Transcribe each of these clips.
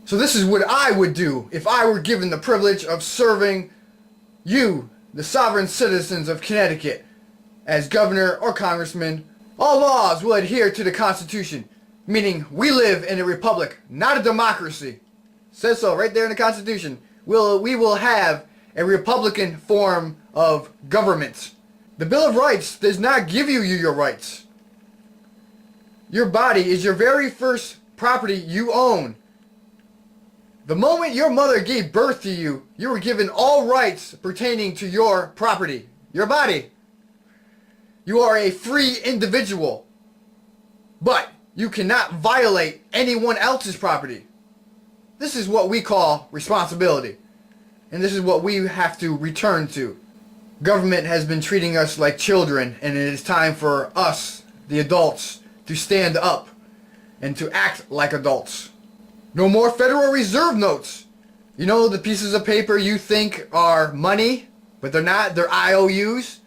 So this is what I would do if I were given the privilege of serving you, the sovereign citizens of Connecticut, as governor or congressman. All laws will adhere to the Constitution, meaning we live in a republic, not a democracy. It says so right there in the Constitution. We will have a republican form of government. The Bill of Rights does not give you your rights. Your body is your very first property you own. The moment your mother gave birth to you, you were given all rights pertaining to your property, your body. You are a free individual, but you cannot violate anyone else's property. This is what we call responsibility, and this is what we have to return to. Government has been treating us like children, and it is time for us, the adults, to stand up and to act like adults. No more Federal Reserve notes. You know, the pieces of paper you think are money, but they're not, they're IOUs.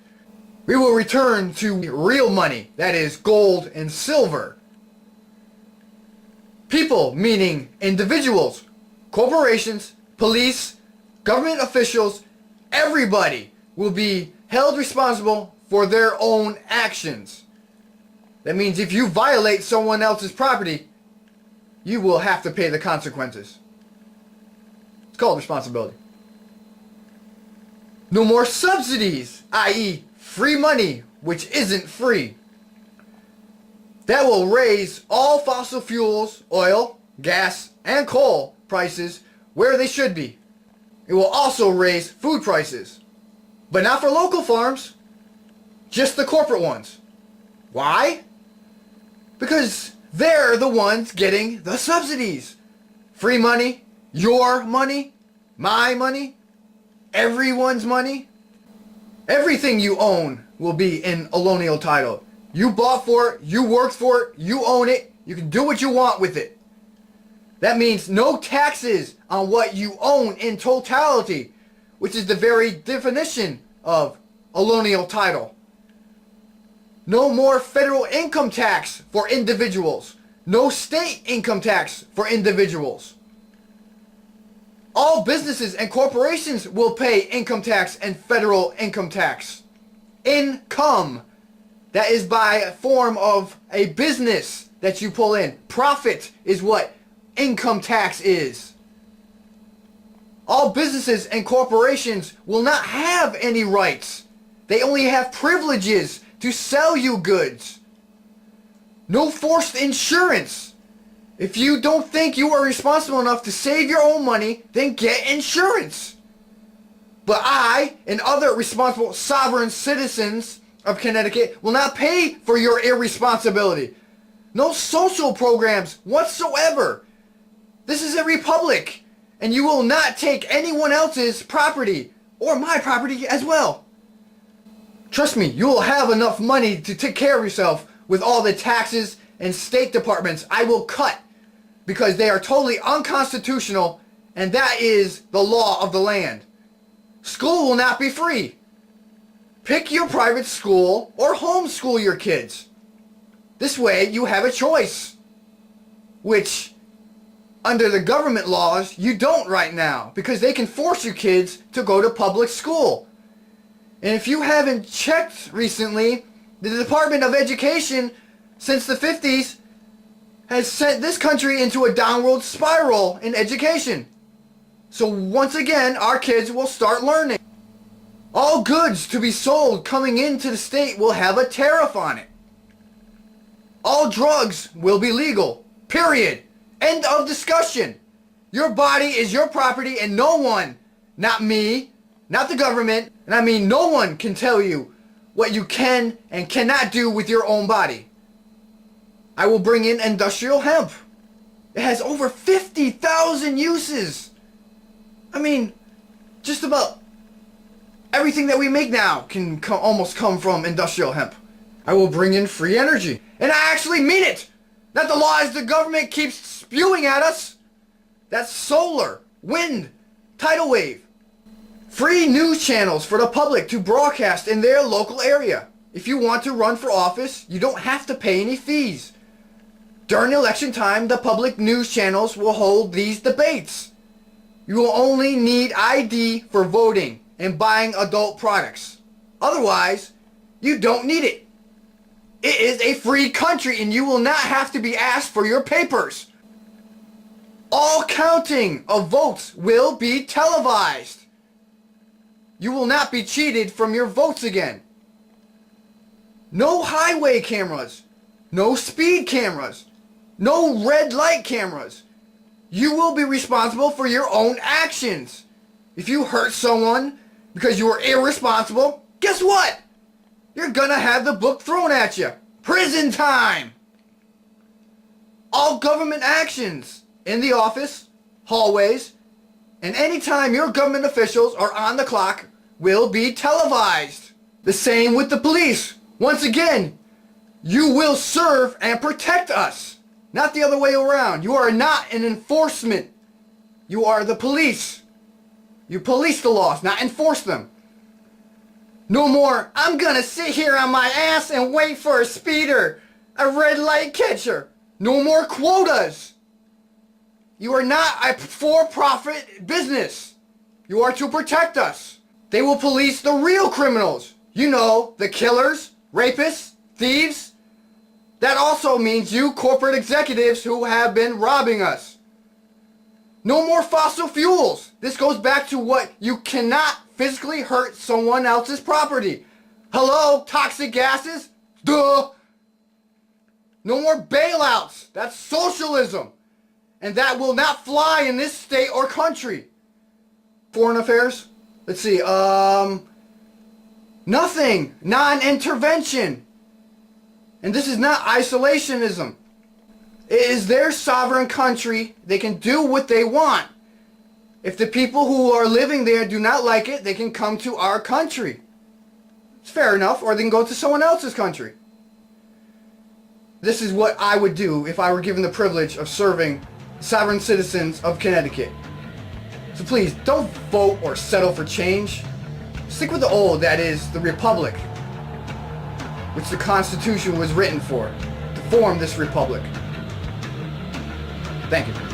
We will return to real money, that is gold and silver. People, meaning individuals, corporations, police, government officials, everybody will be held responsible for their own actions. That means if you violate someone else's property, you will have to pay the consequences. It's called responsibility. No more subsidies, i.e. free money, which isn't free. That will raise all fossil fuels, oil, gas, and coal prices where they should be. It will also raise food prices. But not for local farms, just the corporate ones. Why? Because they're the ones getting the subsidies. Free money, your money, my money, everyone's money. Everything you own will be in allonial title. You bought for it, you worked for it, you own it, you can do what you want with it. That means no taxes on what you own in totality, which is the very definition of allonial title. No more federal income tax for individuals. No state income tax for individuals. All businesses and corporations will pay income tax and federal income tax. Income, that is by form of a business that you pull in. Profit is what income tax is. All businesses and corporations will not have any rights. They only have privileges to sell you goods. No forced insurance. If you don't think you are responsible enough to save your own money, then get insurance. But I and other responsible sovereign citizens of Connecticut will not pay for your irresponsibility. No social programs whatsoever. This is a republic, and you will not take anyone else's property, or my property as well. Trust me, you will have enough money to take care of yourself with all the taxes and state departments I will cut because they are totally unconstitutional, and that is the law of the land. School will not be free. Pick your private school or homeschool your kids. This way you have a choice, which under the government laws you don't right now, because they can force your kids to go to public school. And if you haven't checked recently, the Department of Education since the 50s has sent this country into a downward spiral in education. So once again, our kids will start learning. All goods to be sold coming into the state will have a tariff on it. All drugs will be legal. Period. End of discussion. Your body is your property, and no one, not me, not the government, and I mean no one can tell you what you can and cannot do with your own body. I will bring in industrial hemp. It has over 50,000 uses. I mean, just about everything that we make now can almost come from industrial hemp. I will bring in free energy. And I actually mean it! Not the lies the government keeps spewing at us. That's solar, wind, tidal wave. Free news channels for the public to broadcast in their local area. If you want to run for office, you don't have to pay any fees. During election time, the public news channels will hold these debates. You will only need ID for voting and buying adult products. Otherwise, you don't need it. It is a free country and you will not have to be asked for your papers. All counting of votes will be televised. You will not be cheated from your votes again. No highway cameras. No speed cameras. No red light cameras. You will be responsible for your own actions. If you hurt someone because you were irresponsible, guess what? You're gonna have the book thrown at you. Prison time! All government actions in the office, hallways, and anytime your government officials are on the clock will be televised. The same with the police. Once again, you will serve and protect us. Not the other way around. You are not an enforcement. You are the police. You police the laws, not enforce them. No more, I'm gonna sit here on my ass and wait for a speeder, a red light catcher. No more quotas. You are not a for-profit business. You are to protect us. They will police the real criminals. You know, the killers, rapists, thieves. That also means you corporate executives who have been robbing us. No more fossil fuels. This goes back to what you cannot physically hurt someone else's property. Hello, toxic gases? Duh. No more bailouts. That's socialism. And that will not fly in this state or country. Foreign affairs? Let's see, nothing. Non-intervention. And this is not isolationism. It is their sovereign country. They can do what they want. If the people who are living there do not like it, they can come to our country. It's fair enough, or they can go to someone else's country. This is what I would do if I were given the privilege of serving sovereign citizens of Connecticut. So please, don't vote or settle for change. Stick with the old, that is, the Republic, which the Constitution was written for, to form this Republic. Thank you.